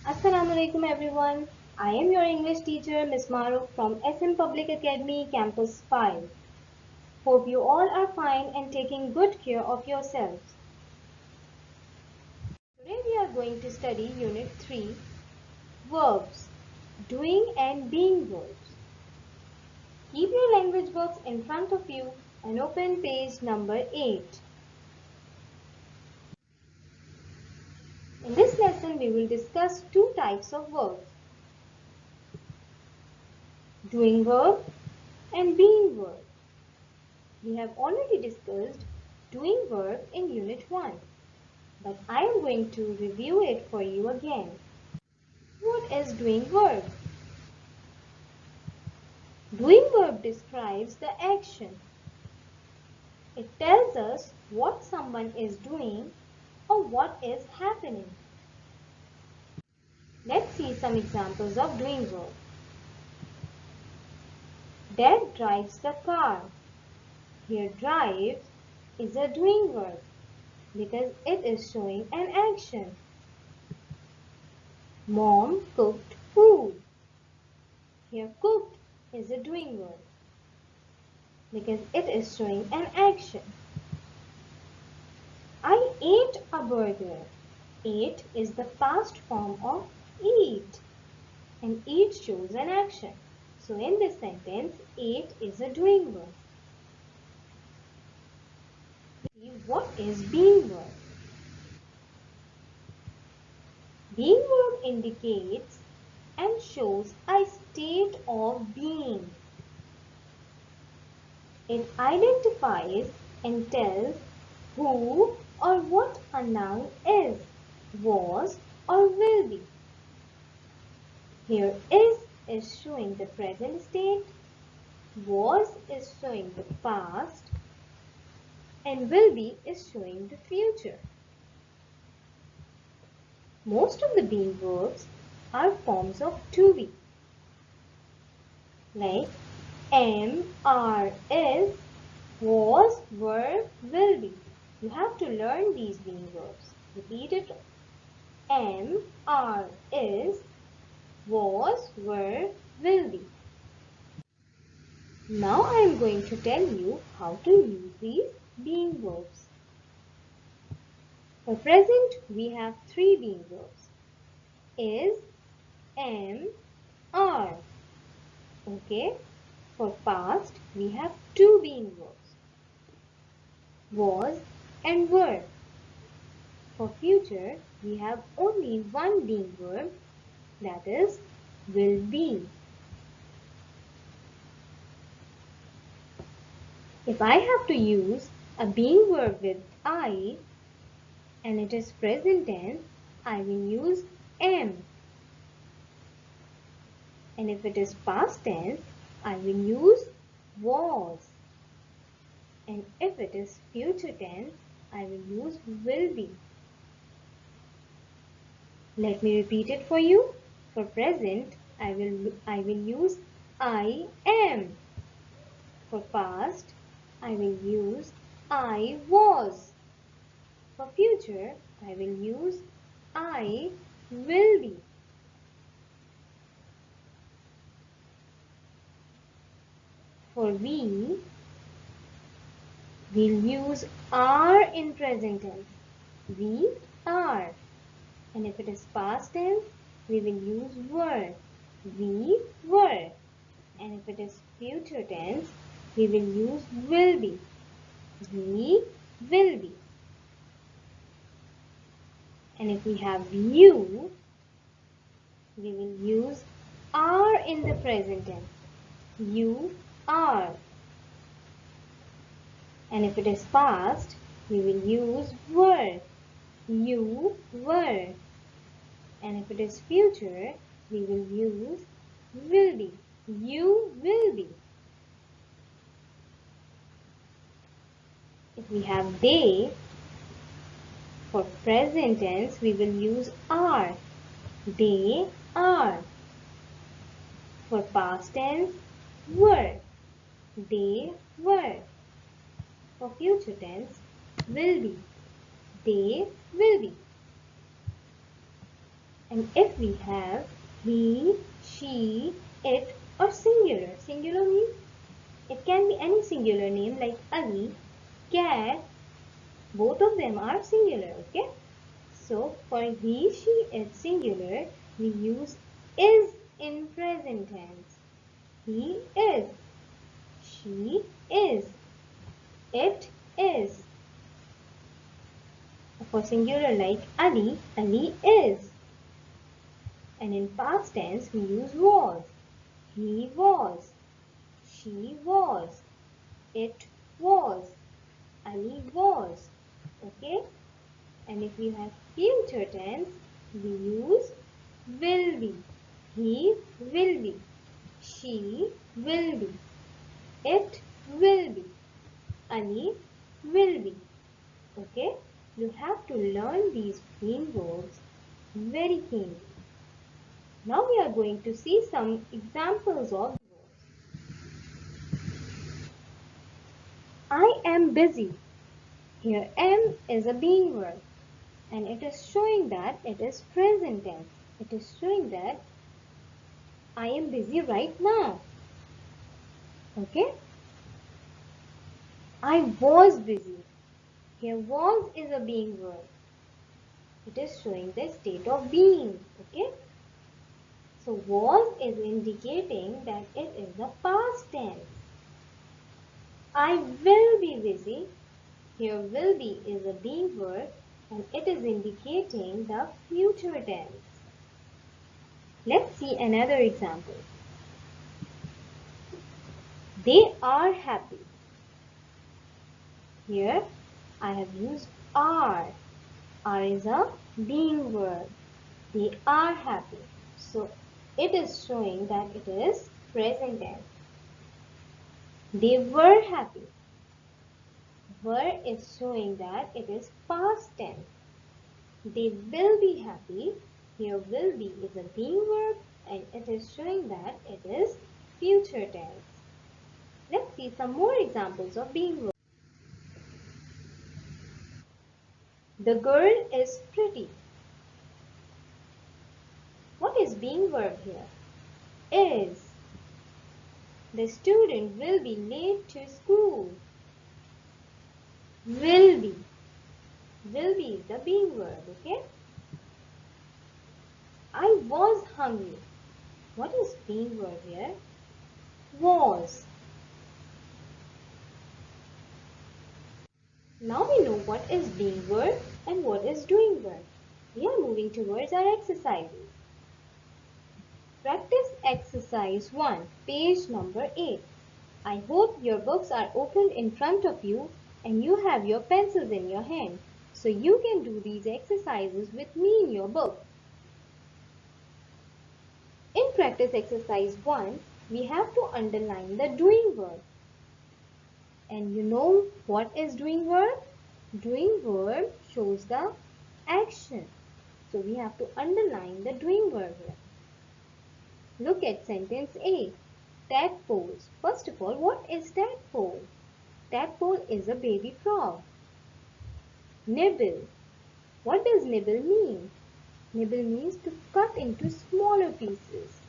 Assalamualaikum everyone. I am your English teacher Miss Mahrukh from SM Public Academy Campus 5. Hope you all are fine and taking good care of yourselves. Today we are going to study Unit 3, Verbs, Doing and Being Verbs. Keep your language books in front of you and open page number 8. In this lesson we will discuss two types of verbs, doing verb and being verb. We have already discussed doing verb in Unit 1, but I am going to review it for you again. What is doing verb? Doing verb describes the action. It tells us what someone is doing or what is happening. Let's see some examples of doing verb. Dad drives the car. Here drives is a doing verb because it is showing an action. Mom cooked food. Here cooked is a doing verb because it is showing an action. I ate a burger. Ate is the past form of eat and eat shows an action. So in this sentence, ate is a doing verb. See what is being verb? Being verb indicates and shows a state of being. It identifies and tells who or what a noun is, was or will be. Here is showing the present state, was is showing the past, and will be is showing the future. Most of the being verbs are forms of to be, like am, are, is, was, were, will be. You have to learn these being verbs. Repeat it. Am, are, is, was, were, will be. Now I am going to tell you how to use these being verbs. For present, we have three being verbs. Is, am, are. Okay. For past, we have two being verbs. Was and were. For future, we have only one being verb, that is, will be. If I have to use a being verb with I and it is present tense, I will use am. And if it is past tense, I will use was. And if it is future tense, I will use will be. Let me repeat it for you. For present, I will use I am. For past, I will use I was. For future, I will use I will be. For we, we'll use are in present tense. We are. And if it is past tense, we will use were. We were. And if it is future tense, we will use will be. We will be. And if we have you, we will use are in the present tense. You are. And if it is past, we will use were. You were. And if it is future, we will use will be. You will be. If we have they, for present tense, we will use are. They are. For past tense, were. They were. For future tense, will be. They will be. And if we have he, she, it or singular. Singular means it can be any singular name like Ali, cat. Both of them are singular, okay? So for he, she, it singular, we use is in present tense. He is, she is, it is. For singular like Ali, Ali is. And in past tense we use was. He was, she was, it was, Ali was. Okay? And if we have future tense, we use will be. He will be. She will be. It will be. Ali will be. Okay? You have to learn these being verbs very keenly. Now we are going to see some examples of verbs. I am busy. Here am is a being verb and it is showing that it is present tense. It is showing that I am busy right now. Okay? I was busy. Here was is a being verb. It is showing the state of being. Okay? So was is indicating that it is a past tense. I will be busy. Here will be is a being verb and it is indicating the future tense. Let's see another example. They are happy. Here I have used are. Are is a being verb. They are happy. So it is showing that it is present tense. They were happy. Were is showing that it is past tense. They will be happy. Here will be is a being verb and it is showing that it is future tense. Let's see some more examples of being verbs. The girl is pretty. What is being verb here? Is. The student will be late to school. Will be. Will be is the being verb, okay? I was hungry. What is being verb here? Was. Now we know what is being verb and what is doing verb. We are moving towards our exercises. Practice exercise 1, page number 8. I hope your books are opened in front of you and you have your pencils in your hand, so you can do these exercises with me in your book. In practice exercise 1, we have to underline the doing verb. And you know what is doing verb? Doing verb shows the action. So we have to underline the doing verb here. Look at sentence A. Tadpoles. First of all, what is tadpole? Tadpole is a baby frog. Nibble. What does nibble mean? Nibble means to cut into smaller pieces.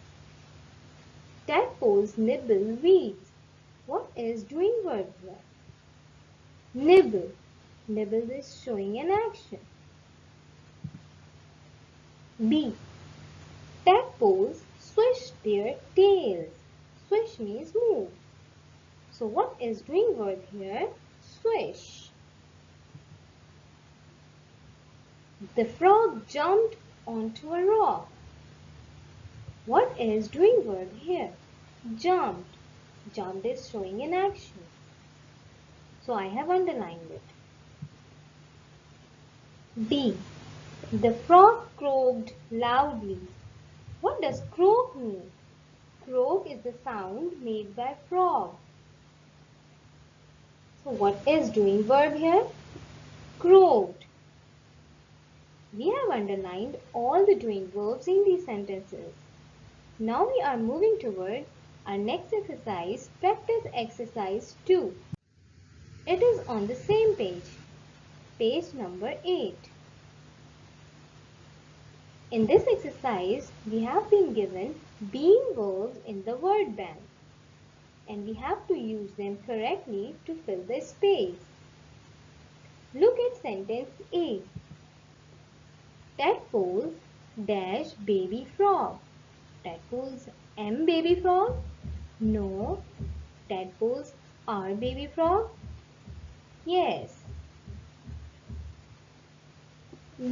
Tadpoles nibble weeds. What is doing verb here? Nibble. Nibble is showing an action. B. Tadpoles swish their tails. Swish means move. So what is doing verb here? Swish. The frog jumped onto a rock. What is doing verb here? Jumped. Jumped is showing an action. So I have underlined it. B. The frog croaked loudly. What does croak mean? Croak is the sound made by frog. So what is doing verb here? Croaked. We have underlined all the doing verbs in these sentences. Now we are moving toward our next exercise, practice exercise 2. It is on the same page, page number 8. In this exercise, we have been given being verbs in the word bank and we have to use them correctly to fill the space. Look at sentence A. Tadpoles dash baby frog. Tadpoles am baby frog? No. Tadpoles are baby frog? Yes.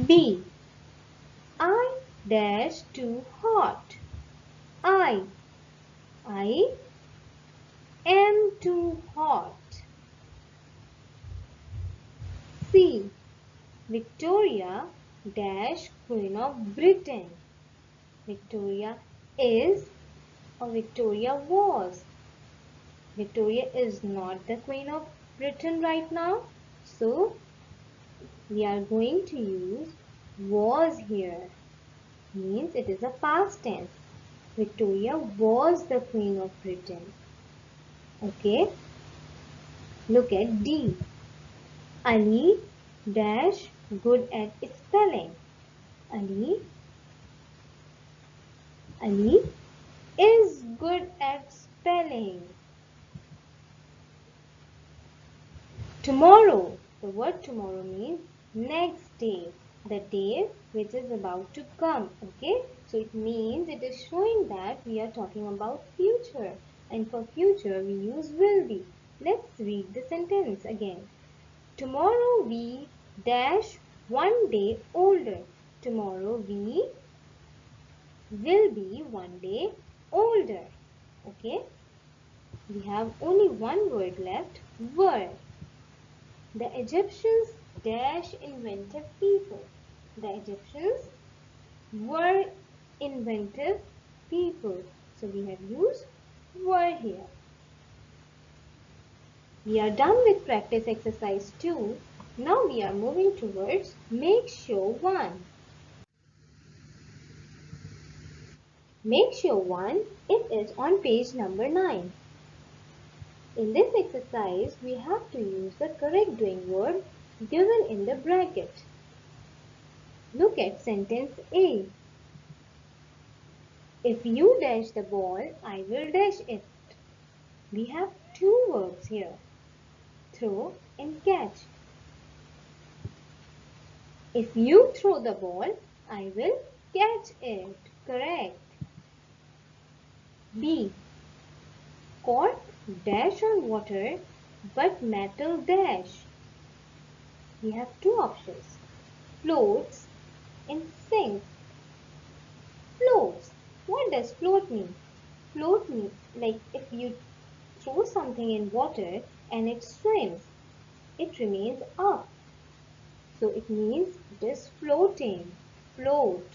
B. I dash too hot. I am too hot. C. Victoria dash Queen of Britain. Victoria is or Victoria was. Victoria is not the Queen of Britain right now. So we are going to use was here. Means it is a past tense. Victoria was the Queen of Britain. Okay. Look at D. Ali dash good at spelling. Ali is good at spelling. Tomorrow. The word tomorrow means next day. The day which is about to come. Okay. So it means it is showing that we are talking about future. And for future we use will be. Let's read the sentence again. Tomorrow we dash one day older. Tomorrow we will be one day older. Okay. We have only one word left. Were. The Egyptians dash inventive people. The Egyptians were inventive people. So we have used were here. We are done with practice exercise 2. Now we are moving towards make sure 1. Make sure 1, it is on page number 9. In this exercise, we have to use the correct doing verb given in the bracket. Look at sentence A. If you dash the ball, I will dash it. We have two verbs here, throw and catch. If you throw the ball, I will catch it. Correct. B. Cork dash on water but metal dash. We have two options, floats and sinks. Floats. What does float mean? Float means like if you throw something in water and it swims, it remains up. So it means it is floating. Float.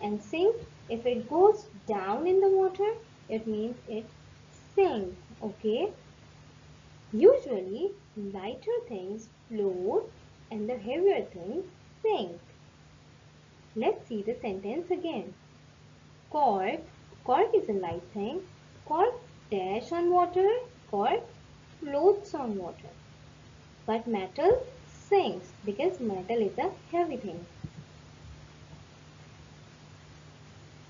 And sink, if it goes down in the water, it means it sinks. Okay. Usually, lighter things float and the heavier things sink. Let's see the sentence again. Cork. Cork is a light thing. Cork dash on water. Cork floats on water. But metal sinks because metal is a heavy thing.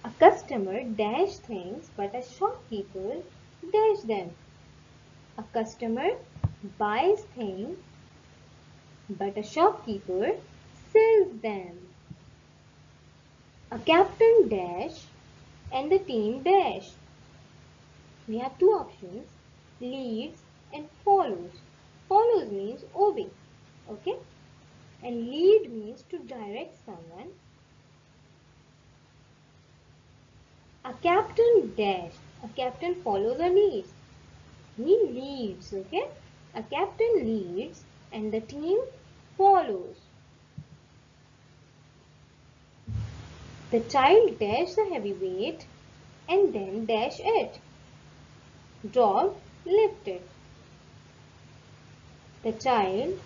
A customer dash things but a shopkeeper dash them. A customer buys things but a shopkeeper sells them. A captain dash and the team dash. We have two options, leads and follows. Follows means obey. Okay? And lead means to direct someone. A captain dash. A captain follows or leads. He leads. Okay? A captain leads and the team follows. The child dash the heavy weight and then dash it. Dog lifted. The child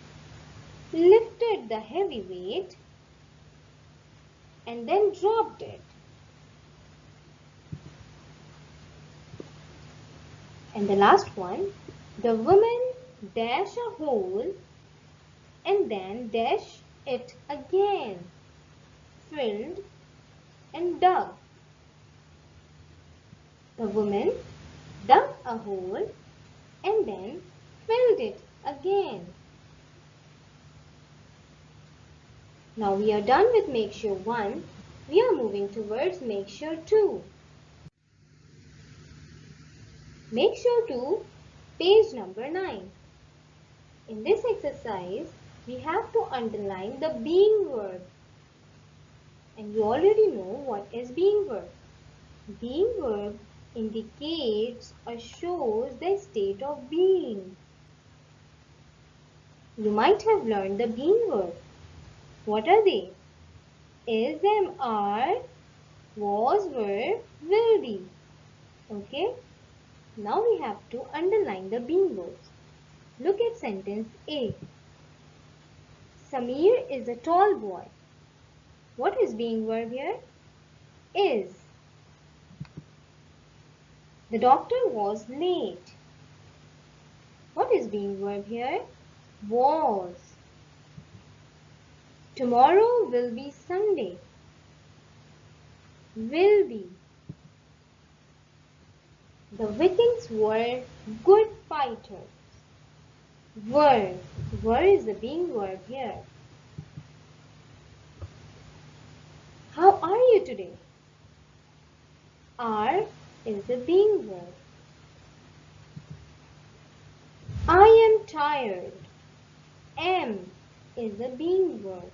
lifted the heavy weight and then dropped it. And the last one, the woman dash a hole and then dash it again. Filled and dug. The woman dug a hole and then filled it again. Now we are done with make sure 1. We are moving towards make sure 2. Make sure 2, page number 9. In this exercise, we have to underline the being verb. And you already know what is being verb. Being verb indicates or shows the state of being. You might have learned the being verb. What are they? Is, am, are, was, were, will be. Okay? Now we have to underline the being verbs. Look at sentence A. Samir is a tall boy. What is being verb here? Is. The doctor was late. What is being verb here? Was. Tomorrow will be Sunday. Will be. The Vikings were good fighters. Were. Were is the being verb here. How are you today? Are is the being verb. I am tired. Am is the being verb.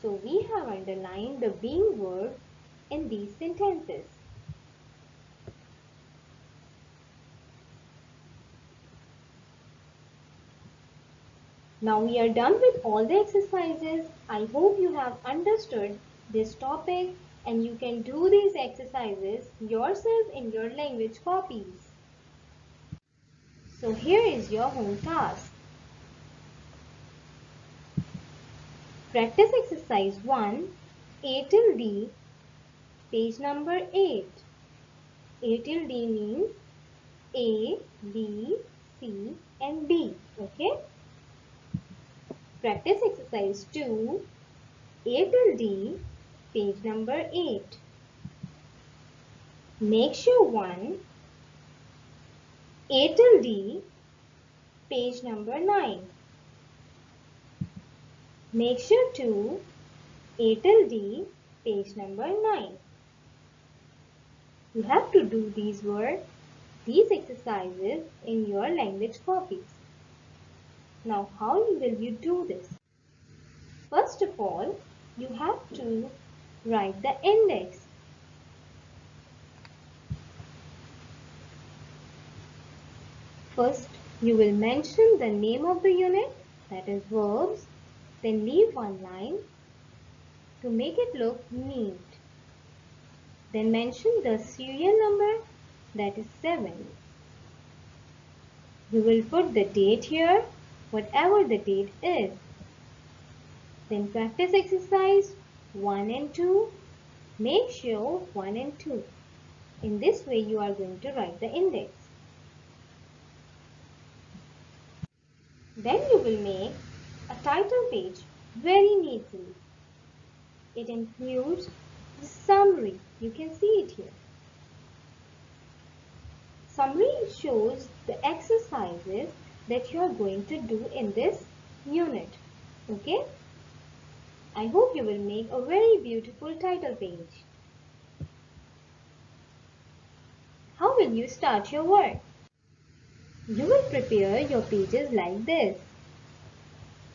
So we have underlined the being verb in these sentences. Now we are done with all the exercises. I hope you have understood this topic and you can do these exercises yourself in your language copies. So here is your home task. Practice exercise 1, A till D, page number 8. A till D means A, B, C and D. Okay? Practice exercise 2, A till D, page number 8. Make sure 1, A till D, page number 9. Make sure 2, A till D, page number 9. You have to do these exercises in your language copies. Now, how will you do this? First of all, you have to write the index. First, you will mention the name of the unit, that is verbs, then leave one line to make it look neat. Then mention the serial number, that is 7. You will put the date here, whatever the date is. Then practice exercise 1 and 2. Make sure 1 and 2. In this way you are going to write the index. Then you will make a title page very neatly. It includes the summary. You can see it here. Summary shows the exercises that you are going to do in this unit. Okay? I hope you will make a very beautiful title page. How will you start your work? You will prepare your pages like this.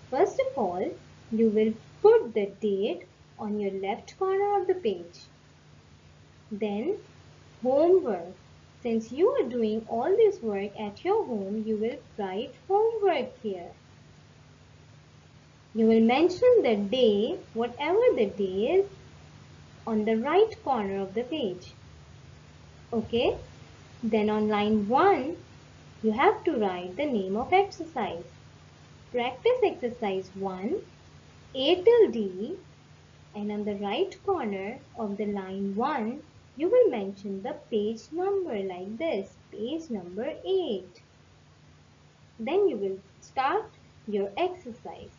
First of all, you will put the date on your left corner of the page. Then, homework. Since you are doing all this work at your home, you will write homework here. You will mention the day, whatever the day is, on the right corner of the page. Okay? Then on line 1, you have to write the name of exercise. Practice exercise 1, A till D, and on the right corner of the line 1, you will mention the page number like this, page number 8. Then you will start your exercise.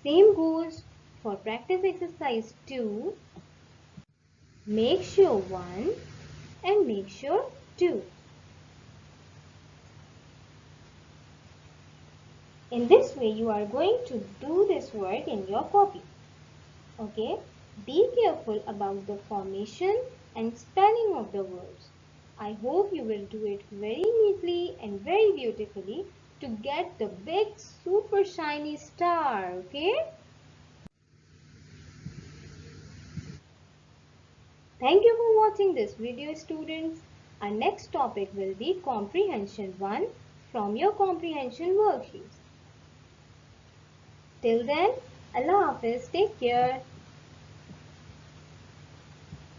Same goes for practice exercise 2. make sure 1 and make sure 2. In this way, you are going to do this work in your copy. Okay? Be careful about the formation and spelling of the words. I hope you will do it very neatly and very beautifully to get the big super shiny star. Okay? Thank you for watching this video, students. Our next topic will be Comprehension 1 from your comprehension worksheets. Till then, Allah Hafiz, take care.